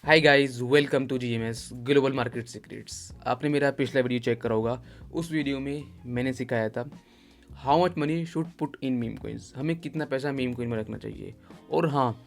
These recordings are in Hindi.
Hi guys, welcome to GMS global market secrets. आपने मेरा पिछला वीडियो चेक करा होगा। उस वीडियो में मैंने सिखाया था how much money should put in meme coins, हमें कितना पैसा मीम कोइन में रखना चाहिए। और हाँ,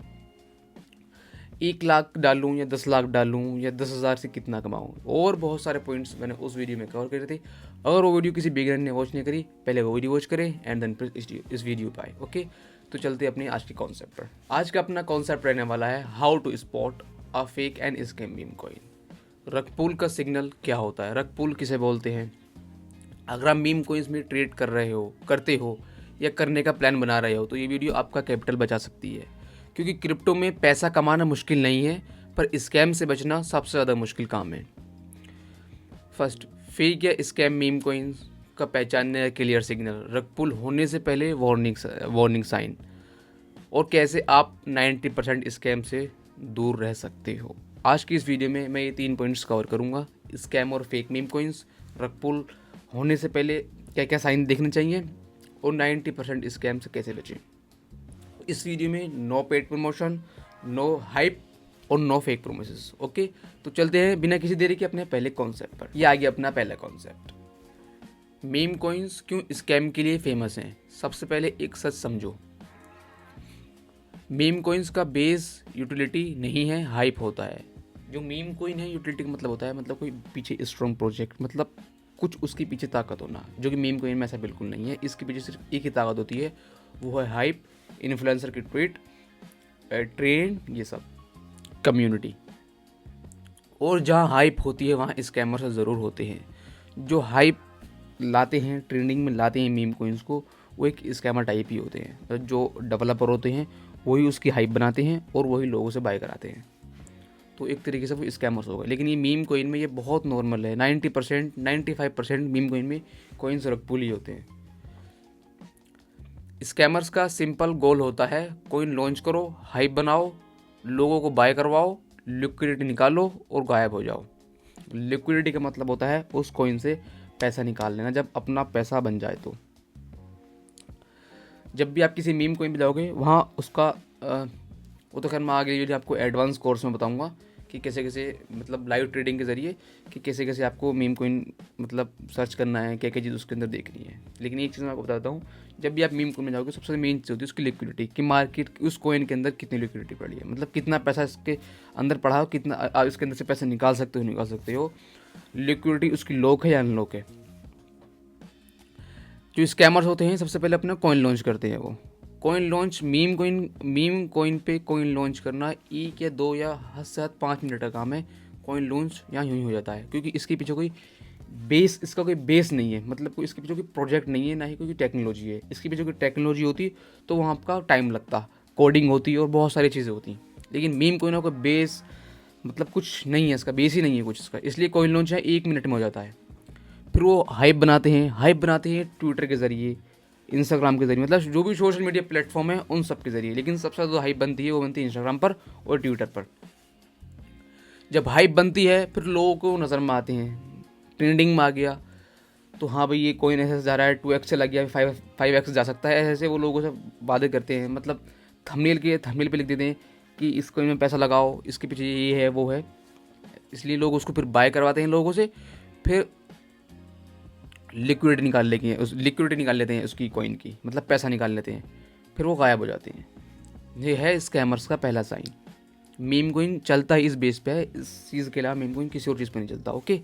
1 लाख डालूँ या 10 लाख डालूँ या 10,000 से कितना कमाऊँ, और बहुत सारे पॉइंट्स मैंने उस वीडियो में कवर करे थे। अगर वो वीडियो किसी बिगिनर ने वॉच नहीं करी, पहले वो वीडियो वॉच करें एंड देन फिर इस वीडियो पर आए। ओके, तो चलते अपने आज के कॉन्सेप्ट पर। आज का अपना कॉन्सेप्ट रहने वाला है how to spot a fake and scam meme coin. Rug pull का सिग्नल क्या होता है, रग पुल किसे बोलते हैं। अगर आप मीम कोइंस में ट्रेड कर रहे हो, करते हो या करने का प्लान बना रहे हो, तो ये वीडियो आपका कैपिटल बचा सकती है। क्योंकि क्रिप्टो में पैसा कमाना मुश्किल नहीं है, पर स्कैम से बचना सबसे ज़्यादा मुश्किल काम है। फर्स्ट, फेक या स्कैम मीम कोइंस का पहचानने का क्लियर सिग्नल, रग पुल होने से पहले वार्निंग साइन, और कैसे आप 90% स्कैम से दूर रह सकते हो। आज की इस वीडियो में मैं ये 3 पॉइंट्स कवर करूँगा। स्कैम और फेक मीम कोइंस, रग पुल होने से पहले क्या क्या साइन देखने चाहिए, और 90% स्कैम से कैसे बचें। इस वीडियो में no paid promotion, no hype और नो फेक प्रोमिसेस। ओके, तो चलते हैं बिना किसी देरी के अपने पहले कॉन्सेप्ट पर। ये आ गया अपना पहला कॉन्सेप्ट, मीम कोइंस क्यों स्कैम के लिए फेमस हैं। सबसे पहले एक सच समझो, मीम कोइंस का बेस यूटिलिटी नहीं है, हाइप होता है। जो मीम कोइन है, यूटिलिटी का मतलब होता है मतलब कोई पीछे स्ट्रॉन्ग प्रोजेक्ट, मतलब कुछ उसके पीछे ताकत होना, जो कि मीम कोइन में ऐसा बिल्कुल नहीं है। इसके पीछे सिर्फ एक ही ताकत होती है, वो है हाइप, इन्फ्लुएंसर की ट्वीट, ट्रेंड, ये सब कम्युनिटी। और जहाँ हाइप होती है वहाँ स्कैमर्स ज़रूर होते हैं। जो हाइप लाते हैं, ट्रेंडिंग में लाते हैं मीम कोइंस को, वो एक स्कैमर टाइप ही होते हैं। जो डेवलपर होते हैं वही उसकी हाइप बनाते हैं और वही लोगों से बाय कराते हैं। तो एक तरीके से वो स्कैमर्स हो गए। लेकिन ये मीम कोइन में ये बहुत नॉर्मल है। 90% 95% मीम कोइन में कोइंस रग पुल ही होते हैं। स्कैमर्स का सिंपल गोल होता है, कोइन लॉन्च करो, हाइप बनाओ, लोगों को बाय करवाओ, लिक्विडिटी निकालो और गायब हो जाओ। लिक्विडिटी का मतलब होता है उस कोइन से पैसा निकाल लेना जब अपना पैसा बन जाए। तो जब भी आप किसी मीम कोइन पे जाओगे, वहाँ उसका वो तो खैर मैं आगे वीडियो आपको एडवांस कोर्स में बताऊंगा कि कैसे कैसे, मतलब लाइव ट्रेडिंग के ज़रिए कि कैसे कैसे आपको मीम कोइन मतलब सर्च करना है, क्या क्या चीज़ उसके अंदर देखनी है। लेकिन एक चीज़ मैं आपको बताता हूँ, जब भी आप मीम कोइन में जाओगे, सबसे मेन चीज़ होती है उसकी लिक्विडिटी, कि मार्केट उस कोइन के अंदर कितनी लिक्विडिटी पड़ी है, मतलब कितना पैसा इसके अंदर पड़ा हो, कितना आप इसके अंदर से पैसा निकाल सकते हो। लिक्विडिटी उसकी लॉक है या अनलॉक है। जो स्कैमर्स होते हैं सबसे पहले अपना कॉइन लॉन्च करते हैं। वो कॉइन लॉन्च, मीम कोइन पे कॉइन लॉन्च करना 1 या 2 या हद से हद 5 मिनट का काम है। कॉइन लॉन्च यहाँ यूँ ही हो जाता है, क्योंकि इसके पीछे कोई बेस, इसका कोई बेस नहीं है, मतलब कोई इसके पीछे कोई प्रोजेक्ट नहीं है, ना ही कोई टेक्नोलॉजी है। इसके पीछे कोई टेक्नोलॉजी होती तो वहाँ आपका टाइम लगता, कोडिंग होती और बहुत सारी चीज़ें होती। लेकिन मीम कोइन का बेस मतलब कुछ नहीं है, इसका बेस ही नहीं है कुछ इसका, इसलिए कॉइन लॉन्च है 1 मिनट में हो जाता है। फिर वो हाइप बनाते हैं ट्विटर के ज़रिए, इंस्टाग्राम के ज़रिए, मतलब जो भी सोशल मीडिया प्लेटफॉर्म है उन सब के ज़रिए। लेकिन सबसे ज़्यादा हाइप बनती है वो बनती है इंस्टाग्राम पर और ट्विटर पर। जब हाइप बनती है फिर लोगों को नज़र में आते हैं, ट्रेंडिंग में आ गया तो हाँ भाई ये कोइन ऐसे जा रहा है, 2x से लग गया, 5x जा सकता है, ऐसे वो लोगों से वादे करते हैं। मतलब थंबनेल पे लिख देते हैं कि इस कोइन में पैसा लगाओ, इसके पीछे ये है वो है, इसलिए लोग उसको फिर बाय करवाते हैं लोगों से। फिर लिक्विडिटी निकाल लेते हैं उसकी कॉइन की, मतलब पैसा निकाल लेते हैं, फिर वो गायब हो जाते हैं। ये है स्कैमर्स का पहला साइन। मीम कोइन चलता ही इस बेस पे है, इस चीज़ के अलावा मीम कोइन किसी और चीज़ पे नहीं चलता। ओके,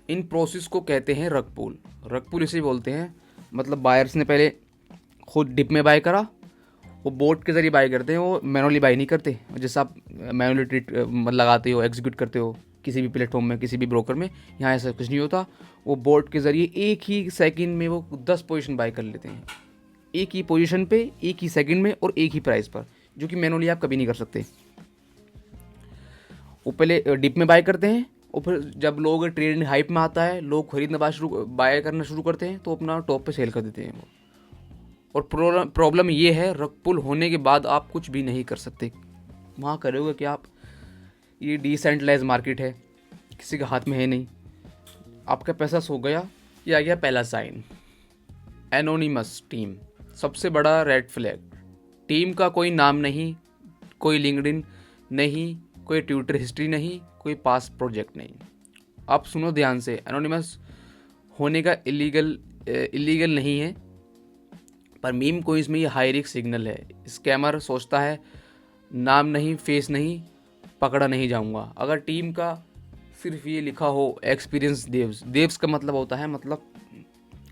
इन प्रोसेस को कहते हैं रग पुल। रग पुल इसे बोलते हैं, मतलब बायर्स ने पहले खुद डिप में बाय करा, वो बोट के ज़रिए बाय करते हैं, वो मैनुअली बाय नहीं करते। जैसे आप मैनुअली ट्रीट लगाते हो, एग्जीक्यूट करते हो किसी भी प्लेटफॉर्म में, किसी भी ब्रोकर में, यहाँ ऐसा कुछ नहीं होता। वो बोट के ज़रिए एक ही सेकंड में वो 10 पोजीशन बाय कर लेते हैं, एक ही पोजीशन पे, एक ही सेकंड में और एक ही प्राइस पर, जो कि मैनुअली आप कभी नहीं कर सकते। वो पहले डिप में बाय करते हैं, और फिर जब लोग ट्रेड हाइप में आता है, लोग खरीदना बाय करना शुरू करते हैं, तो अपना टॉप पे सेल कर देते हैं वो। और प्रॉब्लम ये है, रग पुल होने के बाद आप कुछ भी नहीं कर सकते। वहाँ करोगे कि आप, ये डिसेंट्रलाइज मार्केट है, किसी के हाथ में है नहीं, आपका पैसा सो गया। ये आ गया पहला साइन, एनोनिमस टीम। सबसे बड़ा रेड फ्लैग, टीम का कोई नाम नहीं, कोई लिंक्डइन नहीं, कोई ट्विटर हिस्ट्री नहीं, कोई पास्ट प्रोजेक्ट नहीं। आप सुनो ध्यान से, एनोनिमस होने का इलीगल नहीं है, पर मीम कोइंस में ये हाई रिस्क सिग्नल है। स्कैमर सोचता है नाम नहीं, फेस नहीं, पकड़ा नहीं जाऊंगा। अगर टीम का सिर्फ ये लिखा हो एक्सपीरियंस देव्स का मतलब होता है, मतलब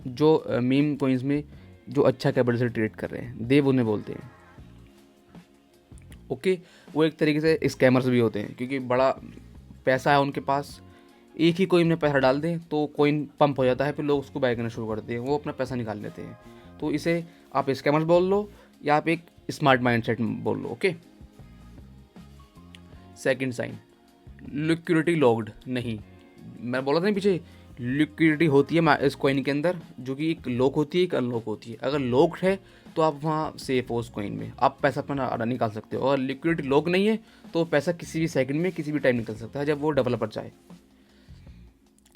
जो मीम कोइंस में जो अच्छा कैपिटल से ट्रेड कर रहे हैं, देव उन्हें बोलते हैं। ओके, वो एक तरीके से स्कैमर्स भी होते हैं, क्योंकि बड़ा पैसा है उनके पास, एक ही कोइन में पैसा डाल दें तो कोइन पंप हो जाता है, फिर लोग उसको बाय करना शुरू करते हैं, वो अपना पैसा निकाल लेते हैं। तो इसे आप स्कैमर्स बोल लो या आप एक स्मार्ट माइंडसेट बोल लो। Okay, second sign, liquidity locked नहीं। मैं बोला था ना पीछे, लिक्विडिटी होती है इस कॉइन के अंदर, जो कि एक लॉक होती है, एक अनलॉक होती है। अगर लॉक्ड है तो आप वहाँ सेफ हो, उस कॉइन में आप पैसा अपना निकाल सकते हो। और लिक्विडिटी लॉक नहीं है तो पैसा किसी भी सेकंड में किसी भी टाइम निकल सकता है, जब वो डेवलपर चाहे।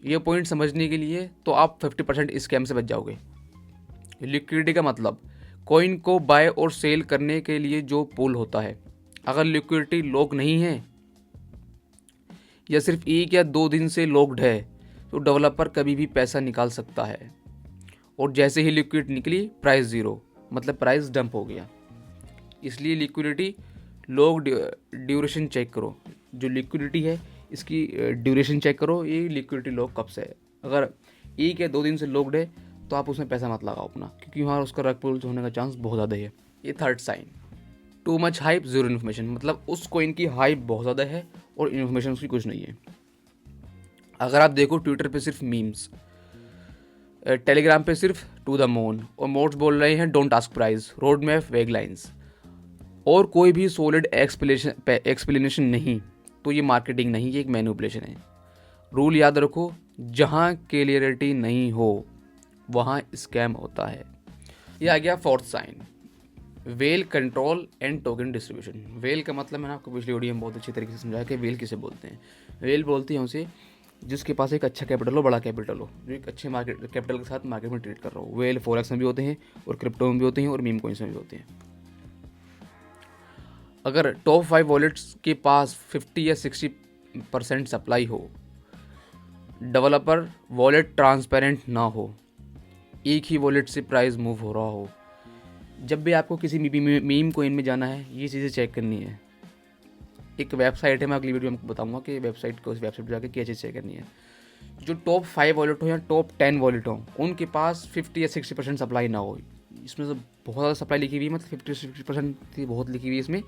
ये पॉइंट समझने के लिए तो आप 50% स्कैम से बच जाओगे। लिक्विडिटी का मतलब कॉइन को बाय और सेल करने के लिए जो पूल होता है। अगर लिक्विडिटी लॉक नहीं है या सिर्फ 1 या 2 दिन से लॉक्ड है तो डेवलपर कभी भी पैसा निकाल सकता है, और जैसे ही लिक्विड निकली प्राइस ज़ीरो, मतलब प्राइस डंप हो गया। इसलिए लिक्विडिटी लॉक ड्यूरेशन चेक करो। जो लिक्विडिटी है इसकी ड्यूरेशन चेक करो, ये लिक्विडिटी लॉक कब से है। अगर 1 या 2 दिन से लॉक्ड है तो आप उसमें पैसा मत लगाओ अपना, क्योंकि वहाँ उसका रग पुल होने का चांस बहुत ज़्यादा है। ये third sign, too much hype zero information, मतलब उस कॉइन की हाइप बहुत ज़्यादा है और इन्फॉर्मेशन उसकी कुछ नहीं है। अगर आप देखो ट्विटर पे सिर्फ मीम्स, टेलीग्राम पे सिर्फ टू द मून, और मोड्स बोल रहे हैं don't ask price, road map, वेग लाइन्स, और कोई भी सॉलिड एक्सप्लेनेशन नहीं, तो ये मार्केटिंग नहीं, ये एक मैनिपुलेशन है। रूल याद रखो, जहाँ क्लियरिटी नहीं हो वहाँ स्कैम होता है। ये आ गया fourth sign, whale control and token distribution. Whale का मतलब मैंने आपको पिछली वीडियो में बहुत अच्छी तरीके से समझाया कि वेल किसे बोलते हैं। वेल बोलते हैं उसे जिसके पास एक अच्छा कैपिटल हो, बड़ा कैपिटल हो, जो एक अच्छे मार्केट कैपिटल के साथ मार्केट में ट्रेड कर रहा हो। वेल फॉरेक्स में भी होते हैं और क्रिप्टो में भी होते हैं और मीम कॉइंस में भी होते हैं। अगर टॉप 5 वॉलेट्स के पास 50 या 60% सप्लाई हो, डेवलपर वॉलेट ट्रांसपेरेंट ना हो, एक ही वॉलेट से प्राइस मूव हो रहा हो, जब भी आपको किसी मीम कॉइन में जाना है ये चीज़ें चेक करनी है। एक वेबसाइट है, मैं अगली वीडियो में आपको बताऊंगा कि वेबसाइट को, उस वेबसाइट पर जाकर क्या चीज़ चेक करनी है। जो टॉप 5 वॉलेट हो या टॉप 10 वॉलेट हो, उनके पास 50 या 60% सप्लाई ना हो। इसमें से बहुत ज़्यादा सप्लाई लिखी हुई है, मतलब 50 से 60% थी, बहुत लिखी हुई है इसमें।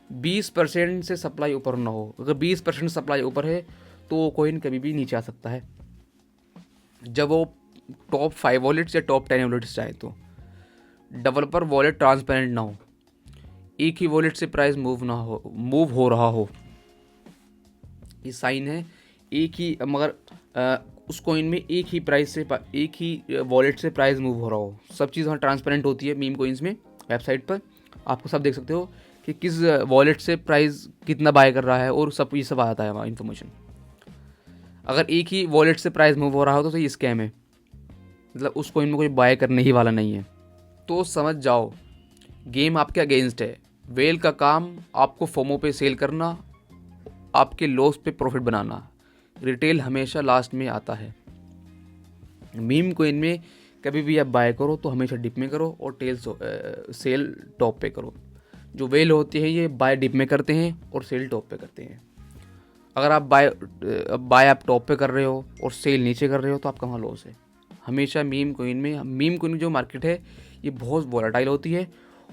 20% से सप्लाई ऊपर ना हो। अगर 20% सप्लाई ऊपर है तो वो कॉइन कभी भी नीचे आ सकता है, जब वो टॉप 5 वॉलेट्स या टॉप 10 वॉलेट्स चाहे तो। डेवलपर वॉलेट ट्रांसपेरेंट ना हो, एक ही वॉलेट से प्राइस मूव हो रहा हो, ये साइन है। एक ही, मगर उस कॉइन में एक ही प्राइस से, एक ही वॉलेट से प्राइस मूव हो रहा हो। सब चीज़ वहाँ ट्रांसपेरेंट होती है मीम कॉइन्स में। वेबसाइट पर आपको सब देख सकते हो कि किस वॉलेट से प्राइस कितना बाय कर रहा है, और सब ये सब आता है वहाँ इन्फॉर्मेशन। अगर एक ही वॉलेट से प्राइस मूव हो रहा हो तो ये स्कैम है, मतलब उस कॉइन में कोई बाय करने ही वाला नहीं है। तो समझ जाओ, गेम आपके अगेंस्ट है। वेल का काम आपको फोमो पे सेल करना, आपके लॉस पे प्रॉफिट बनाना। रिटेल हमेशा लास्ट में आता है। मीम कॉइन में कभी भी आप बाय करो तो हमेशा डिप में करो और सेल टॉप पे करो। जो वेल होती है ये बाय डिप में करते हैं और सेल टॉप पे करते हैं। अगर आप बाय आप टॉप पे कर रहे हो और सेल नीचे कर रहे हो तो आपका वहाँ लॉस है। हमेशा मीम कॉइन जो मार्केट है ये बहुत वॉलेटाइल होती है,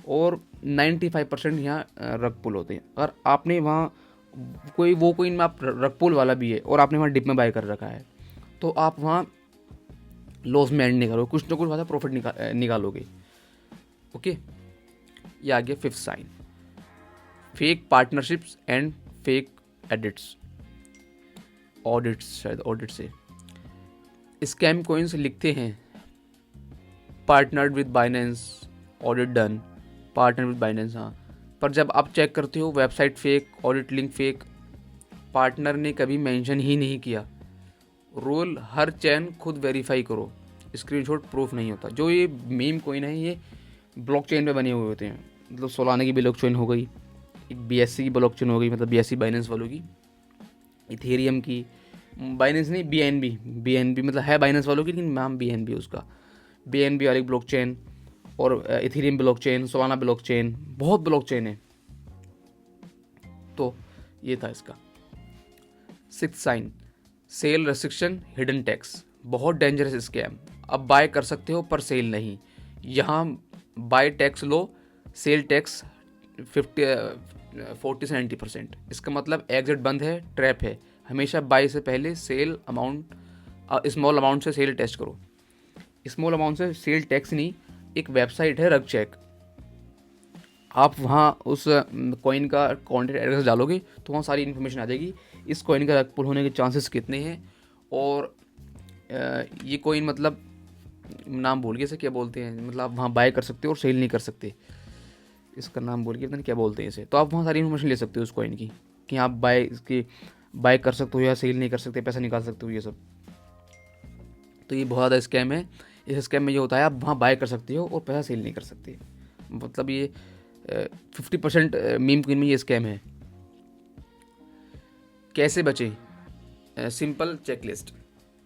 और 95% यहाँ रग पुल होते हैं। अगर आपने वहाँ कोई वो कॉइन में आप रग पुल वाला भी है और आपने वहाँ डिप में बाय कर रखा है, तो आप वहाँ लॉस में एंड नहीं करोगे, कुछ ना कुछ वहाँ प्रॉफिट निकालोगे। ओके, ये आ गया fifth sign, fake partnerships and fake audits शायद ऑडिट से। स्कैम कॉइन्स लिखते हैं partnered with Binance, audit done, partner with Binance, हाँ, पर जब आप चेक करते हो website fake, audit link fake, partner ने कभी मेंशन ही नहीं किया। रोल हर चैन खुद वेरीफाई करो, स्क्रीनशॉट प्रूफ नहीं होता। जो ये मीम कॉइन है ये ब्लॉकचेन पे बने हुए होते हैं, मतलब सोलाना की ब्लॉकचेन हो गई, एक BSC की ब्लॉकचेन हो गई, मतलब BSC बाइनेंस वालों की, इथेरियम की, बाइनेंस नहीं BNB मतलब है बाइनेंस वालों की, लेकिन नाम BNB उसका, BNB वाली ब्लॉकचेन, और इथेरियम ब्लॉकचेन, सोलाना ब्लॉकचेन, बहुत ब्लॉकचेन है। तो ये था इसका। 6th sign, sell restriction hidden tax, बहुत डेंजरस स्कैम। अब बाय कर सकते हो पर सेल नहीं। यहाँ buy tax low, sell tax 40 से 90%। इसका मतलब एग्जिट बंद है, ट्रैप है। हमेशा बाय से पहले सेल अमाउंट, स्मॉल अमाउंट से सेल टेस्ट करो। स्मॉल अमाउंट से सेल टैक्स नहीं, एक वेबसाइट है रग चेक, आप वहाँ उस कॉइन का कॉन्टैक्ट एड्रेस डालोगे तो वहाँ सारी इन्फॉर्मेशन आ जाएगी, इस कॉइन का रग पुल होने के चांसेस कितने हैं, और ये कॉइन मतलब नाम भूल गए इसे क्या बोलते हैं, मतलब आप वहाँ बाय कर सकते हो और सेल नहीं कर सकते, इसका नाम भूल गया, पता नहीं क्या बोलते हैं इसे। तो आप वहाँ सारी इन्फॉर्मेशन ले सकते हो उस कॉइन की, कि आप बाय कर सकते हो या सेल नहीं कर सकते, पैसा निकाल सकते हो, ये सब। तो ये बहुत ज़्यादा स्कैम है। इस स्कैम में ये होता है आप वहाँ बाय कर सकते हो और पैसा सेल नहीं कर सकते, मतलब ये 50% मीम क्वीन में ये स्कैम है। कैसे बचे? Simple checklist.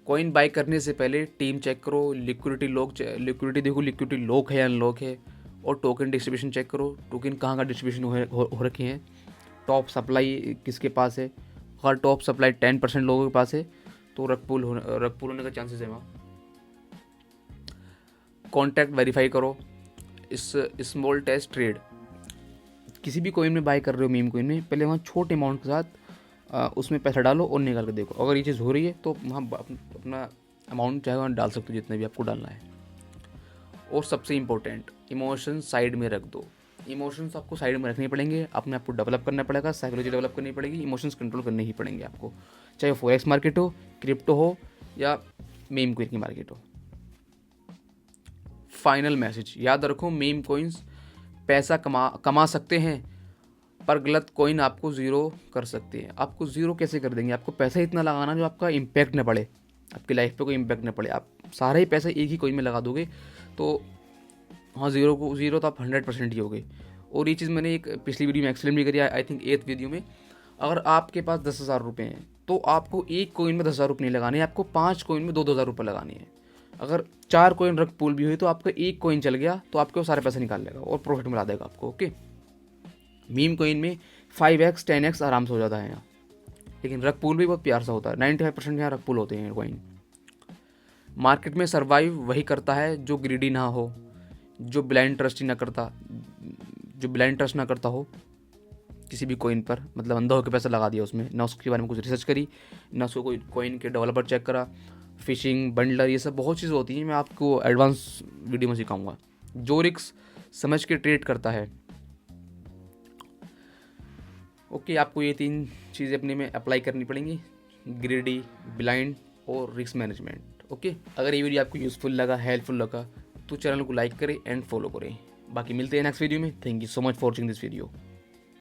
कॉइन बाय करने से पहले टीम चेक करो, लिक्विडिटी देखो, लिक्विडिटी लॉक है या अनलॉक है, और टोकन डिस्ट्रीब्यूशन चेक करो, टोकन कहाँ का डिस्ट्रीब्यूशन हो रखे हैं, टॉप सप्लाई किसके पास है। अगर टॉप सप्लाई 10% लोगों के पास है तो रग पुल होने का चांसेस है वहाँ। कॉन्टैक्ट वेरीफाई करो। इस स्मॉल टेस्ट ट्रेड, किसी भी कॉइन में बाय कर रहे हो, मीम कॉइन में, पहले वहाँ छोटे अमाउंट के साथ उसमें पैसा डालो और निकाल के देखो। अगर ये चीज़ हो रही है तो वहाँ अपना अमाउंट चाहे वहाँ डाल सकते हो जितना भी आपको डालना है। और सबसे इम्पोर्टेंट, इमोशन साइड में रख दो। इमोशंस आपको साइड में रखने पड़ेंगे, अपने आप को डेवलप करना पड़ेगा, साइकोलॉजी डेवलप करनी पड़ेगी, इमोशंस कंट्रोल करने ही पड़ेंगे आपको, चाहे वो फॉरेक्स मार्केट हो, क्रिप्टो हो, या मीम कॉइन की मार्केट हो। फाइनल मैसेज याद रखो, मीम कॉइन्स पैसा कमा सकते हैं, पर गलत कॉइन आपको ज़ीरो कर सकते हैं। आपको ज़ीरो कैसे कर देंगे? आपको पैसा इतना लगाना जो आपका इम्पैक्ट न पड़े, आपकी लाइफ पे कोई इम्पैक्ट न पड़े। आप सारा ही पैसा एक ही कॉइन में लगा दोगे तो हाँ, ज़ीरो तो आप 100% ही हो गए। और ये चीज़ मैंने एक पिछली वीडियो में एक्सप्लेन भी करी, आई थिंक 8th वीडियो में। अगर आपके पास 10,000 रुपये हैं तो आपको एक कॉइन में 10,000 रुपये नहीं लगाने, आपको 5 कॉइन में 2,000 रुपये लगाने हैं। अगर 4 कॉइन रग पूल भी हुई तो आपका एक कॉइन चल गया तो आपको सारे पैसे निकाल लेगा और प्रॉफिट मिला देगा आपको। ओके, मीम कॉइन में 5x 10x आराम से हो जाता है यहाँ, लेकिन रग पूल भी बहुत प्यार सा होता है। 95% यहाँ रग पूल होते हैं कॉइन। मार्केट में सर्वाइव वही करता है जो ग्रीडी ना हो, जो ब्लाइंड ट्रस्ट ना करता हो किसी भी कॉइन पर, मतलब अंधा होकर पैसा लगा दिया उसमें, ना उसके बारे में कुछ रिसर्च करी, ना उसको कोई कॉइन के डेवलपर चेक करा, फिशिंग, बंडलर, ये सब बहुत चीज़ होती हैं, मैं आपको एडवांस वीडियो में सिखाऊंगा। जो रिस्क समझ के ट्रेड करता है। ओके, आपको ये 3 चीज़ें अपने में अप्लाई करनी पड़ेंगी, ग्रीडी, ब्लाइंड और रिस्क मैनेजमेंट। ओके, अगर ये वीडियो आपको यूज़फुल लगा, हेल्पफुल लगा, तो चैनल को लाइक करें एंड फॉलो करें। बाकी मिलते हैं नेक्स्ट वीडियो में। Thank you so much for watching this video.